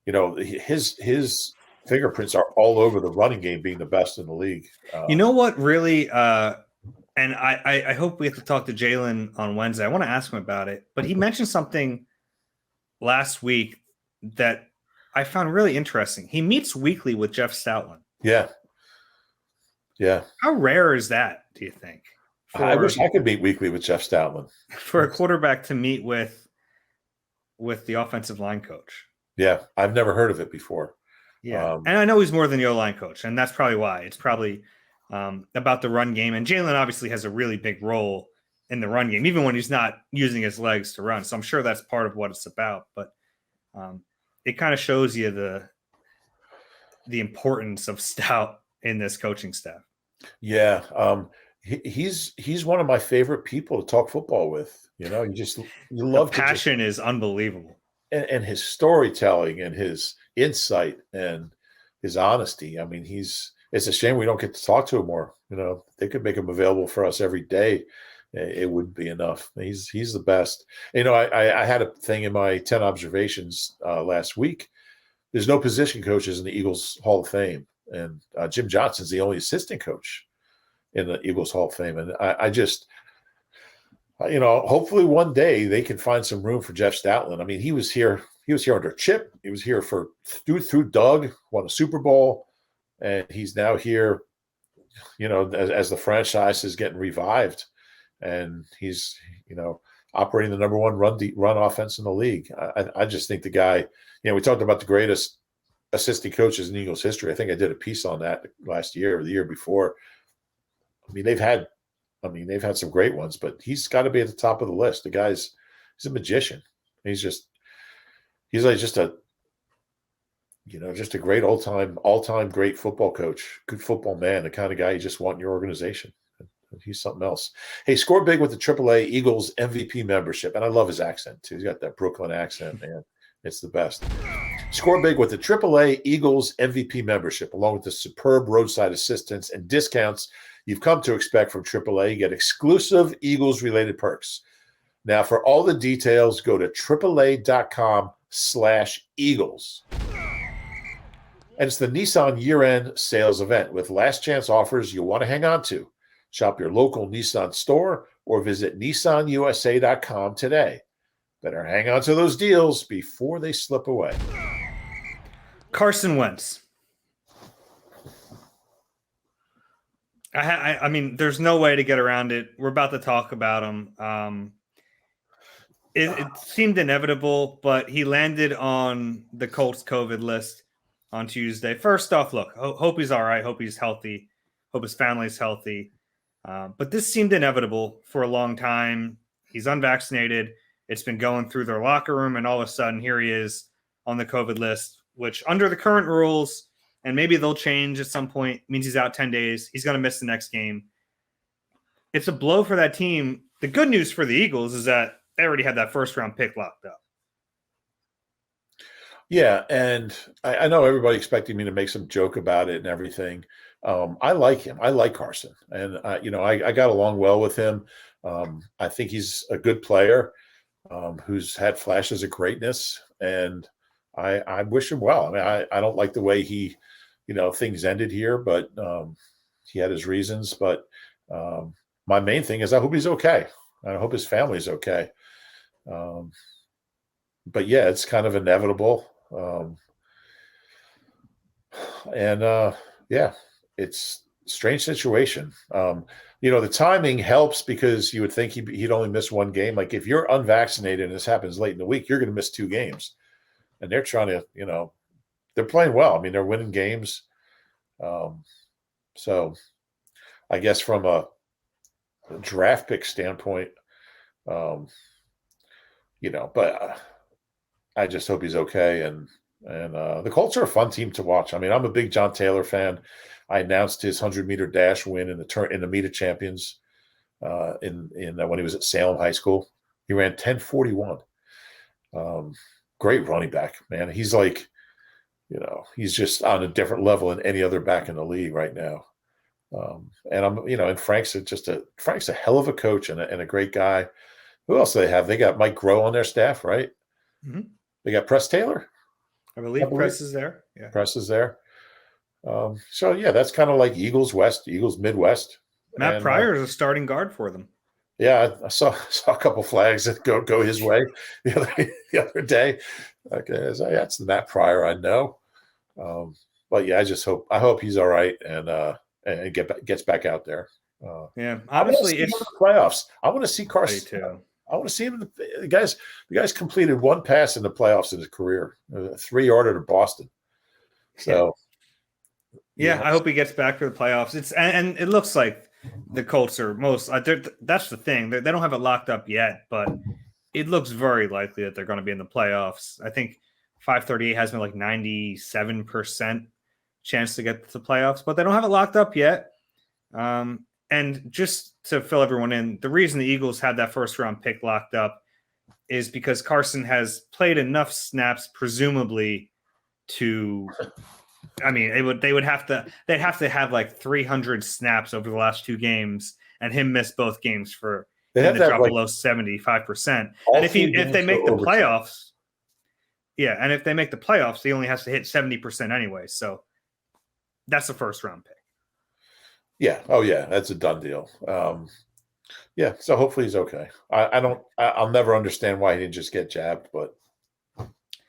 [SPEAKER 2] his fingerprints are all over the running game being the best in the league.
[SPEAKER 1] You know what really, and I hope we have to talk to Jalen on Wednesday. I want to ask him about it, but he mentioned something last week that I found really interesting. He meets weekly with Jeff Stoutland.
[SPEAKER 2] Yeah.
[SPEAKER 1] How rare is that, do you think?
[SPEAKER 2] I wish I could meet weekly with Jeff Stoutland.
[SPEAKER 1] For a quarterback to meet with the offensive line coach.
[SPEAKER 2] Yeah, I've never heard of it before.
[SPEAKER 1] Yeah, and I know he's more than the O-line coach, and that's probably why. It's probably about the run game. And Jalen obviously has a really big role in the run game, even when he's not using his legs to run. So I'm sure that's part of what it's about. But it kind of shows you the importance of Stout in this coaching staff.
[SPEAKER 2] Yeah, he's one of my favorite people to talk football with. You love
[SPEAKER 1] the passion is unbelievable,
[SPEAKER 2] and his storytelling and his insight and his honesty. I mean, it's a shame we don't get to talk to him more. They could make him available for us every day. It wouldn't be enough. He's the best. I had a thing in my 10 observations last week. There's no position coaches in the Eagles Hall of Fame. And Jim Johnson's the only assistant coach in the Eagles Hall of Fame. And I just, hopefully one day they can find some room for Jeff Stoutland. I mean, he was here under Chip. He was here through Doug, won a Super Bowl, and he's now here, as the franchise is getting revived, and he's, operating the number one run offense in the league. I just think the guy, we talked about the greatest assistant coaches in Eagles history. I think I did a piece on that last year or the year before. I mean, they've had some great ones, but he's got to be at the top of the list. He's a magician. He's like just a great all-time great football coach, good football man, the kind of guy you just want in your organization. He's something else. Hey, score big with the AAA Eagles MVP membership. And I love his accent, too. He's got that Brooklyn accent, man. It's the best. Score big with the AAA Eagles MVP membership, along with the superb roadside assistance and discounts you've come to expect from AAA. You get exclusive Eagles-related perks. Now, for all the details, go to AAA.com/Eagles. And it's the Nissan year-end sales event with last chance offers you'll want to hang on to. Shop your local Nissan store or visit nissanusa.com today. Better hang on to those deals before they slip away.
[SPEAKER 1] Carson Wentz. I mean, there's no way to get around it. We're about to talk about him. It seemed inevitable, but he landed on the Colts COVID list on Tuesday. First off, look, hope he's all right. Hope he's healthy. Hope his family's healthy. But this seemed inevitable for a long time. He's unvaccinated. It's been going through their locker room, and all of a sudden, here he is on the COVID list, which under the current rules, and maybe they'll change at some point, means he's out 10 days. He's going to miss the next game. It's a blow for that team. The good news for the Eagles is that they already had that first-round pick locked up.
[SPEAKER 2] Yeah, and I know everybody expected me to make some joke about it and everything. I like him. I like Carson. And, I got along well with him. I think he's a good player who's had flashes of greatness. And I wish him well. I mean, I don't like the way things ended here, but he had his reasons. But my main thing is I hope he's okay. I hope his family's okay. But yeah, it's kind of inevitable. It's a strange situation. The timing helps because you would think he'd only miss one game. Like if you're unvaccinated and this happens late in the week, you're going to miss 2 games. And they're trying to, they're playing well. I mean, they're winning games. So I guess from a draft pick standpoint, but I just hope he's okay. And the Colts are a fun team to watch. I mean, I'm a big John Taylor fan. I announced his 100-meter dash win in the meet of champions when he was at Salem High School. He ran 10:41. Great running back, man. He's like, he's just on a different level than any other back in the league right now. And Frank's a hell of a coach and a great guy. Who else do they have? They got Mike Groh on their staff, right? Mm-hmm. They got Press Taylor.
[SPEAKER 1] I believe Press is there. Yeah.
[SPEAKER 2] Press is there. So yeah, that's kind of like Eagles West, Eagles Midwest.
[SPEAKER 1] Matt Pryor is a starting guard for them.
[SPEAKER 2] Yeah, I saw a couple flags that go his way the other day. Okay, so that's the Matt Pryor I know. But yeah, I hope he's all right and gets back out there.
[SPEAKER 1] Yeah, obviously,
[SPEAKER 2] if the playoffs, I want to see Carson
[SPEAKER 1] too.
[SPEAKER 2] I want to see him. The guy's completed one pass in the playoffs in his career, a 3-yarder to Boston. So,
[SPEAKER 1] yeah, I hope he gets back to the playoffs. And it looks like the Colts are that's the thing. They don't have it locked up yet, but it looks very likely that they're going to be in the playoffs. I think 538 has been like 97% chance to get to the playoffs, but they don't have it locked up yet. And just to fill everyone in, the reason the Eagles had that first-round pick locked up is because Carson has played enough snaps, presumably, to. I mean, they'd have to have like 300 snaps over the last 2 games, and him miss both games for him to drop below 75%. And if they make the playoffs, and if they make the playoffs, he only has to hit 70% anyway. So that's the first-round pick.
[SPEAKER 2] Yeah. Oh, yeah. That's a done deal. Yeah. So hopefully he's okay. I'll never understand why he didn't just get jabbed, but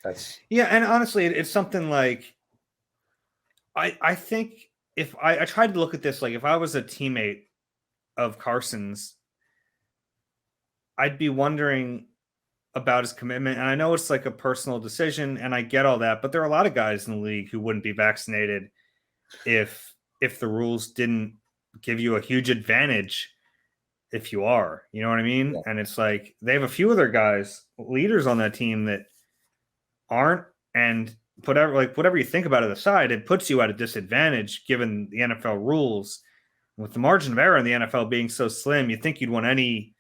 [SPEAKER 2] that's.
[SPEAKER 1] Yeah. And honestly, it's something like, I think if I tried to look at this, like if I was a teammate of Carson's, I'd be wondering about his commitment. And I know it's like a personal decision, and I get all that, but there are a lot of guys in the league who wouldn't be vaccinated if the rules didn't give you a huge advantage if you are. You know what I mean?
[SPEAKER 2] Yeah.
[SPEAKER 1] And it's like they have a few other guys, leaders on that team that aren't, and whatever you think about it aside, it puts you at a disadvantage given the NFL rules. With the margin of error in the NFL being so slim, you think you'd want any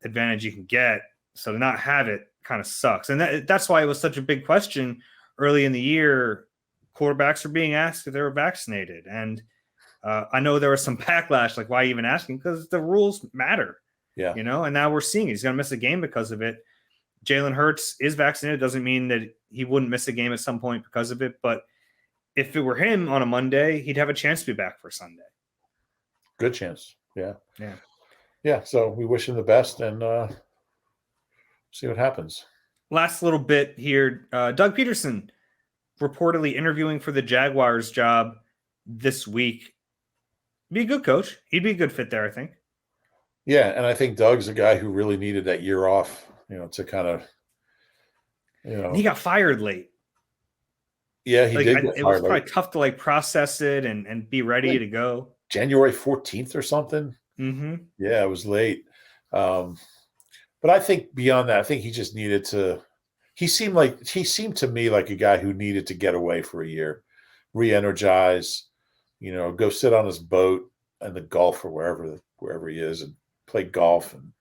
[SPEAKER 1] advantage you can get. So to not have it kind of sucks. And that's why it was such a big question early in the year. Quarterbacks are being asked if they were vaccinated. And I know there was some backlash, like, why even asking? Because the rules matter.
[SPEAKER 2] Yeah.
[SPEAKER 1] You know, and now we're seeing he's going to miss a game because of it. Jalen Hurts is vaccinated. Doesn't mean that he wouldn't miss a game at some point because of it. But if it were him on a Monday, he'd have a chance to be back for Sunday.
[SPEAKER 2] Good chance. Yeah.
[SPEAKER 1] Yeah.
[SPEAKER 2] Yeah. So we wish him the best and see what happens.
[SPEAKER 1] Last little bit here. Doug Pederson reportedly interviewing for the Jaguars job this week. Be a good coach. He'd be a good fit there, I think.
[SPEAKER 2] Yeah. And I think Doug's a guy who really needed that year off, to kind of,
[SPEAKER 1] And he got fired late.
[SPEAKER 2] Yeah, he did.
[SPEAKER 1] It was probably tough to process it and be ready to go.
[SPEAKER 2] January 14th or something.
[SPEAKER 1] Mm-hmm.
[SPEAKER 2] Yeah, it was late. But I think beyond that, I think he just needed to. He seemed to me like a guy who needed to get away for a year, re-energize, go sit on his boat in the Gulf or wherever he is and play golf and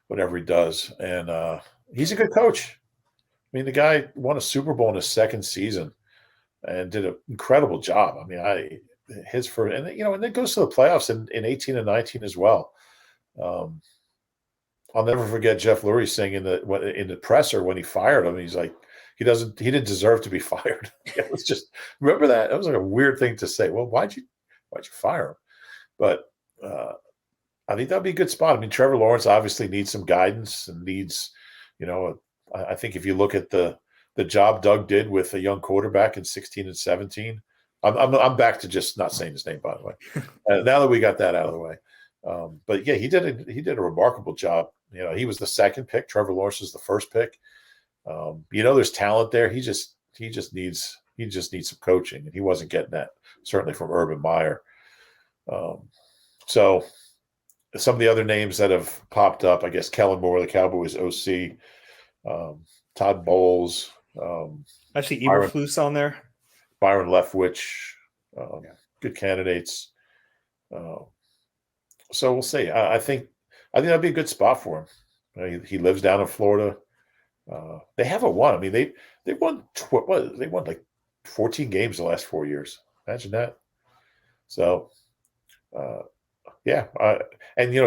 [SPEAKER 2] whatever he does. And he's a good coach. I mean, the guy won a Super Bowl in his second season and did an incredible job. I mean, and it goes to the playoffs in 18 and 19 as well. I'll never forget Jeff Lurie saying in the presser when he fired him, he's like, he didn't deserve to be fired. It was just, remember that? That was like a weird thing to say. Well, why'd you fire him? But I think that'd be a good spot. I mean, Trevor Lawrence obviously needs some guidance and needs, I think if you look at the job Doug did with a young quarterback in 16 and 17, I'm back to just not saying his name, by the way. Now that we got that out of the way. But yeah, he did a remarkable job. He was the second pick. Trevor Lawrence was the first pick. There's talent there. He just needs some coaching, and he wasn't getting that certainly from Urban Meyer. So some of the other names that have popped up, I guess Kellen Moore, the Cowboys OC, Todd Bowles.
[SPEAKER 1] I see Eberflus on there.
[SPEAKER 2] Byron Leftwich, good candidates. So we'll see. I think that'd be a good spot for him. He lives down in Florida. They haven't won. I mean, they won. They won like 14 games the last 4 years. Imagine that. So, and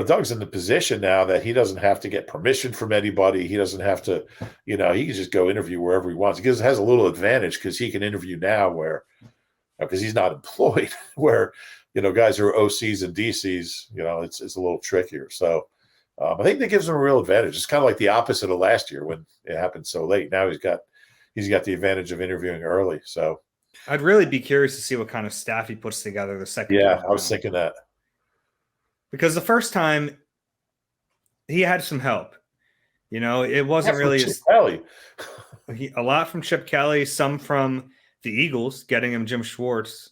[SPEAKER 2] Doug's in the position now that he doesn't have to get permission from anybody. He doesn't have to, he can just go interview wherever he wants. He has a little advantage because he can interview now because he's not employed. Where guys who are OCs and DCs, it's a little trickier. So I think that gives him a real advantage. It's kind of like the opposite of last year when it happened so late. Now he's got the advantage of interviewing early. So
[SPEAKER 1] I'd really be curious to see what kind of staff he puts together the second time.
[SPEAKER 2] Yeah, I was thinking that.
[SPEAKER 1] Because the first time he had some help. It wasn't really
[SPEAKER 2] Chip Kelly.
[SPEAKER 1] A lot from Chip Kelly, some from the Eagles, getting him Jim Schwartz.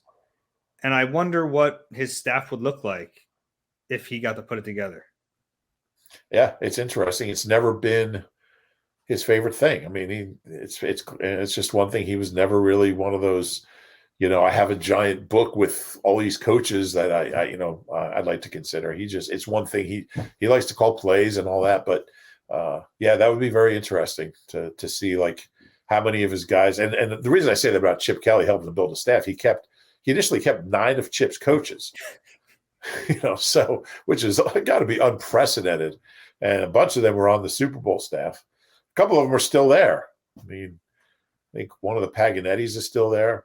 [SPEAKER 1] And I wonder what his staff would look like if he got to put it together. Yeah,
[SPEAKER 2] it's interesting. It's never been his favorite thing. I mean, it's just one thing. He was never really one of those, I have a giant book with all these coaches that I'd like to consider. It's one thing. He likes to call plays and all that, but that would be very interesting to see like how many of his guys. And the reason I say that about Chip Kelly helping to build a staff, he initially kept 9 of Chip's coaches, so which is got to be unprecedented. And a bunch of them were on the Super Bowl staff. A couple of them are still there. I mean, I think one of the Paganettis is still there.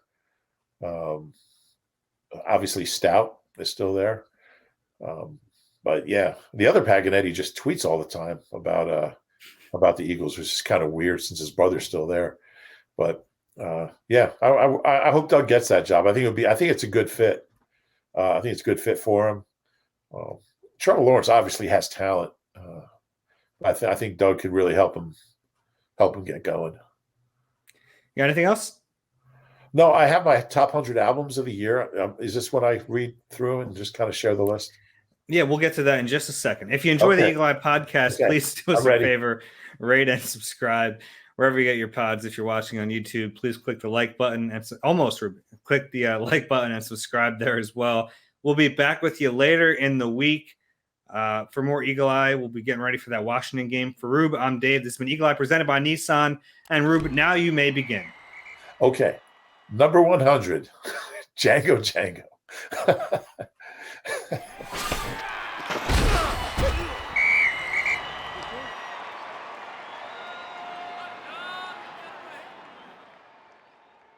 [SPEAKER 2] Obviously Stout is still there. But yeah, the other Paganetti just tweets all the time about the Eagles, which is kind of weird since his brother's still there. But I hope Doug gets that job. I think it's a good fit. I think it's a good fit for him. Trevor Lawrence obviously has talent, I think Doug could really help him get going.
[SPEAKER 1] You got anything else?
[SPEAKER 2] No, I have my top 100 albums of the year. Is this what I read through and just kind of share the list?
[SPEAKER 1] Yeah, we'll get to that in just a second. If you enjoy the
[SPEAKER 2] Okay.
[SPEAKER 1] Eagle Eye podcast,
[SPEAKER 2] Okay.
[SPEAKER 1] please do us
[SPEAKER 2] I'm
[SPEAKER 1] a
[SPEAKER 2] ready.
[SPEAKER 1] favor, rate and subscribe wherever you get your pods. If you're watching on YouTube, please click the like button and click the like button and subscribe there as well. We'll be back with you later in the week for more Eagle Eye. We'll be getting ready for that Washington game. For Reuben, I'm Dave. This has been Eagle Eye presented by Nissan. And Reuben, now you may begin.
[SPEAKER 2] Okay. Number 100, Django.